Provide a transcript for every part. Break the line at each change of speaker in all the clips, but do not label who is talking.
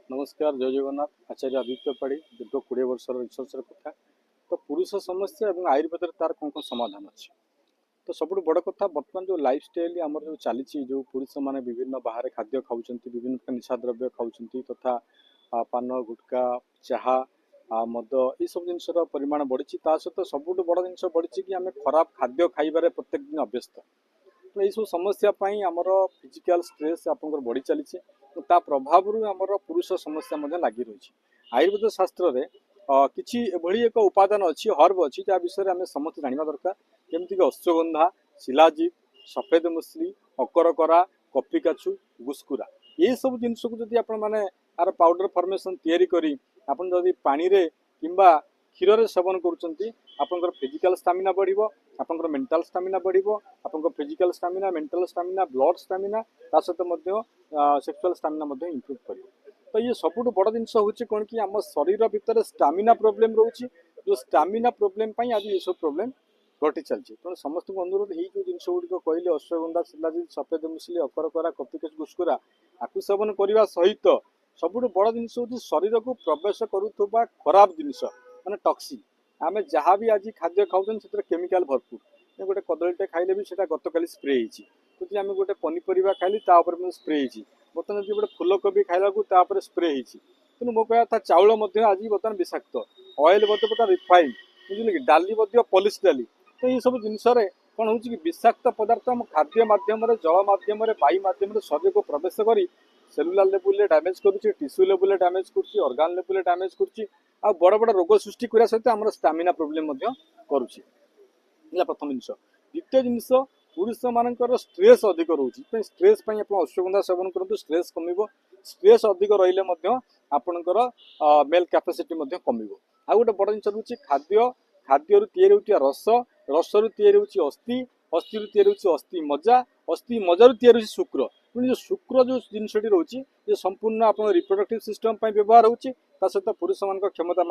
नमस्कार जय जगन्नाथ आचार्य आदित्य पाड़ी दीर्घ 20 वर्षर रिसर्चर कथा तो पुरुष समस्या और आयुर्वेद तार कौन कौन समाधान अच्छे तो सब बड़ कथा बर्तमान जो लाइफ स्टाइल आम जो चली जो पुरुष मैंने विभिन्न बाहर खाद्य खाऊँ विभिन्न प्रकार निशा द्रव्य खाऊँ तथा पान गुटका चाह मद ये सब जिनसर परिमाण बढ़ी सहित सब बड़ जिन बढ़ी कि आम खराब खाद्य खाइबार प्रत्येक दिन अभ्यस्त तो यही सब समस्या आमर फिजिकाल स्ट्रेस आप बढ़ी चली ता प्रभाव आमर पुरुष समस्या लगी रही आयुर्वेद शास्त्र रे किसी एभली एक उपादान अच्छी हर्ब अच्छी जहाँ विषय आम समस्त जानवा दरकार जमीक अश्वगंधा शिलाजीत सफेद मुसली अकरकरा कपिकाचु गुस्कुरा ये सब जिनस को जब आप मैंने यार पाउडर फर्मेसन तैयारी पानी रे किंबा क्षीर रे सेवन कर फिजिकल स्टामिना बढ़िबो आपनकर मेंटल स्टामिना बढ़िबो आपनकर physical stamina mental stamina blood stamina ता सहित मध्य सेक्सुअल स्टामिना मध्य इंप्रूव करिबो तो ये सबुठ बड़ जिनस होची कोन कि आम शरीर भितर स्टामिना प्रोब्लेम रोची जो स्टामिना प्रोब्लेम पई आज ये सब प्रोब्लेम घटी चलछि तो समस्त को अनुरोध यही जो जिनस गुडी को कहले अश्वगंधा शिलाजीत सफेद मुसली अकरकरा कपिकाचु गुस्कुरा आकु सेवन करबा सहित सबुठ बड़ जिनस होची शरीर को प्रवेश करूथबा खराब जिनस माने टॉक्सिक आम जहाँ भी आज खाद्य खाऊँ से केमिकल भरपूर गोटे कदलीटे खाइले भी सेटा गतकाली स्प्रे होती तो आम गोटे पनीपरिया खाइली स्प्रे होती बर्तमान जो गोटे फुलकोबी खाइला स्प्रे होती तेणु मो कह था चाउल आज बर्तमान विषाक्त ऑयल बर्तमान रिफाइन बुझे कि डाली पॉलिश डाली तो ये सब जिनस कौन हो विषाक्त पदार्थ आम खाद्य मध्यम जल मध्यम वायु मध्यम शरीर को प्रवेश कर सेलुलार लेवल डैमेज करुच्ची टिश्यू लेवल डैमेज करुच्ची ऑर्गन लेवल डैमेज करुच्ची आ बड़ बड़ रोग सृष्टि करने सहित आम स्टामिना प्रोब्लेम करुच्ची प्रथम जिनस द्वितीय जिनस पुरुष मानकर स्ट्रेस अधिक रोचे स्ट्रेस आप अश्वगंधा सेवन करूँ स्ट्रेस कम स्ट्रेस अधिक रही आपणकर मेल कैपेसिटी कम आ गोटे बड़ जिन रोचे खाद्य खाद्य या रस रस रु अस्थि अस्थि रु अस्थि मज्जा अस्थि मज्जा रु शुक्र जो शुक्र जो जिनसटी रोचे ये संपूर्ण आप रिप्रोडक्टिव सिस्टम व्यवहार होची सहित पुरुष मान क्षमता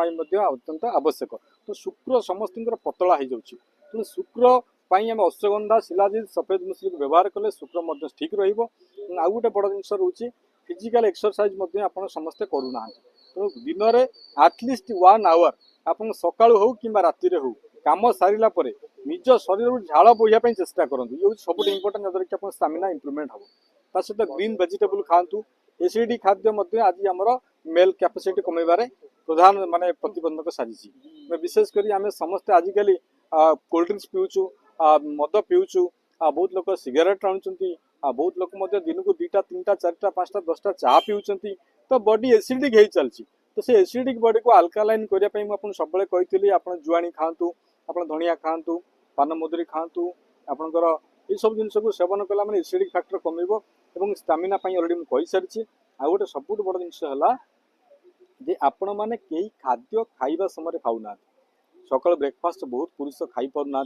अत्यंत आवश्यक तो शुक्र समस्त पतला हो जाऊँगी तेणु शुक्र आम अश्वगंधा शिलाजीत सफेद मुसली को व्यवहार कले शुक्र ठीक रहा गोटे बड़ जिन रोचे फिजिकल एक्सरसाइज आप समस्ते करूना तेणु दिन में आटलिस्ट 1 आवर आप सका हो कि राति हो कम सारा निज शरीर झाड़ बोहापी चेष्टा करूँ ये सब इंपोर्टां जहाँ कि आप स्टामिना इम्प्रूवमेंट हम ता सहित ग्रीन वेजिटेबल खातु एसिड खाद्य आज आमर मेल कैपेसिटी कमेबारे प्रधान माने प्रतिबंधक साजिश विशेषकर आम समस्ते आजिकल कोल्ड ड्रिंक्स पीऊचु मद पीऊचु बहुत लोग सिगरेट टाणुंट बहुत लोग दिन को 2टा 3टा 4टा 5टा 10टा चाह पीऊँच तो बॉडी एसिडिक हो चलती तो से एसिडिक बॉडी को अल्कालाइन करने सब कही आप जुआणी खातु आप धनिया खातु पान मधुरी खातु आपणकर ये सब जिन को सेवन कला मैंने एसिडिक फैक्टर कम स्टामिना अलरेडी मुझे सारी आ गोटे सबुठ बड़ जिन आपण मैंने कई खाद्य खाइबा समय खाऊना सकाल ब्रेकफास्ट बहुत पुरुष खाई पारना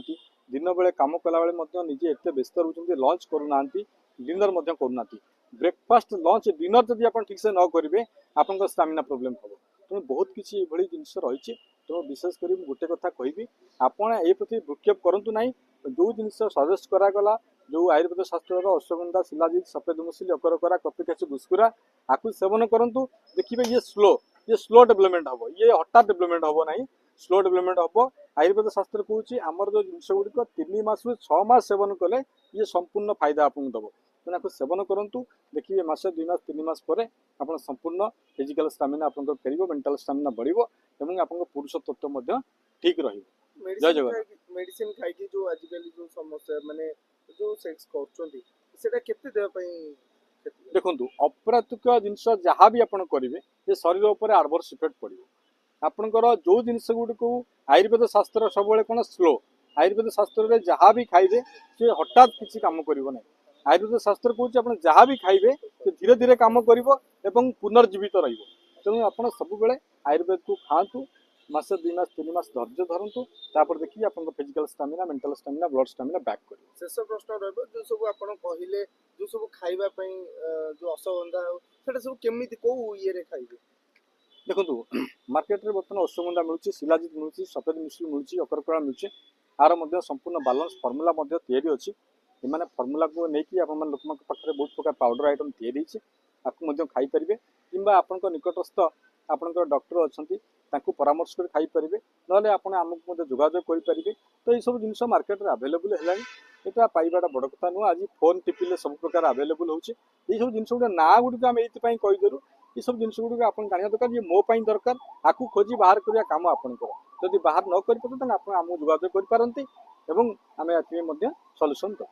दिन बेले कम कला बेले निजे एत व्यस्त रोचे लंच करूना डिनर करूना ब्रेकफास्ट लंच डिनर जब आप ठीक से न करेंगे आप स्टामिना प्रोब्लेम हम तेणु बहुत किसी ये जिनस रही तेणु विशेषकर गोटे कथा कहि आपड़ ए प्रति भ्रूक्षेप करूँ ना जो जिन सजेस्ट करागला जो आयुर्वेद शास्त्र अश्वगंधा शिलाजीत सफेद मुसली अकरकरा कपिकाचु गुस्कुरा आपको सेवन करूँ देखिए ये स्लो डेवलपमेंट हम ये हठात डेवलपमेंट हम ना स्लो डेवलपमेंट हम आयुर्वेद शास्त्र कौच आमर जो जिनस गुड़िक 3 मास रु 6 मास सेवन कले ये संपूर्ण फायदा आपको दब तेना आपको सेवन करूँ देखिए मास 2 मास 3 मास पर आप संपूर्ण फिजिकल स्टामिना आप फेर मेंटल स्टामिना बढ़ो और आप पुरुष तत्व ठीक रही जय जगन्नाथ
मेडिसिन खाई जो आजिकल जो समस्या माने जो सेक्स करछोंती सेटा केते देह पई
देखो अप्राकृतिक जिनस जहाँ भी आप करेंगे ये शरीर उपर आडवर्स इफेक्ट पड़ो आपणकर जो जिनस गुड़िक आयुर्वेद शास्त्र सब कौन स्लो आयुर्वेद शास्त्र जहाँ भी खाइबे सी हठात किसी कम करना आयुर्वेद शास्त्र कौच आप जहाँ भी खाइबे धीरे धीरे कम कर पुनर्जीवित तेणु आप सब आयुर्वेद को खातु मासे 2 मास 3 मास धैर्य धरतु तापर देखिए आप physical stamina mental stamina blood stamina back कर
शेष प्रश्न रहिबो जो सब आपण कहिले जो सब खाइबा पई जो अश्वगंधा सेटा सब केमिति को ये रे खाइबे
देखो मार्केट रे बर्तमान अश्वगंधा मिलूँ शिलाजीत मिलूँ सफेद मुसली मिलूँ अकरकरा मिलूँ आर संपूर्ण बालांस फर्मुला तैयारी अच्छी एमाने फर्मुला को लेकिन आप लोक पाखे बहुत प्रकार पाउडर आइटम तैयारी आपको मध्य खाई परिबे किंबा आपनका निकटस्थ आपनका डॉक्टर अछंती तांको परामर्श कर खाई परिबे नले आपण हमको मध्य जोगाजोग करि परिबे। तो ये सब जिनस मार्केट रे अवेलेबल हेलानी एटा पाइबाटा बड़ कथा नुह। आज फोन टिपिले सब प्रकार अवेलेबल होचे। ये सब जिनस गुडा ना गुडी हम एथि पई कहि देलु ये सब जिनस गुडी आपण जानिया दरकार ये मो पई दरकार आकु खोजी बाहर करिया काम आपनकर जदि बाहर न करि पते त आपण हमु जोगाजोग करि पारंती एवं आमे एथि मध्य सॉल्यूशन कर।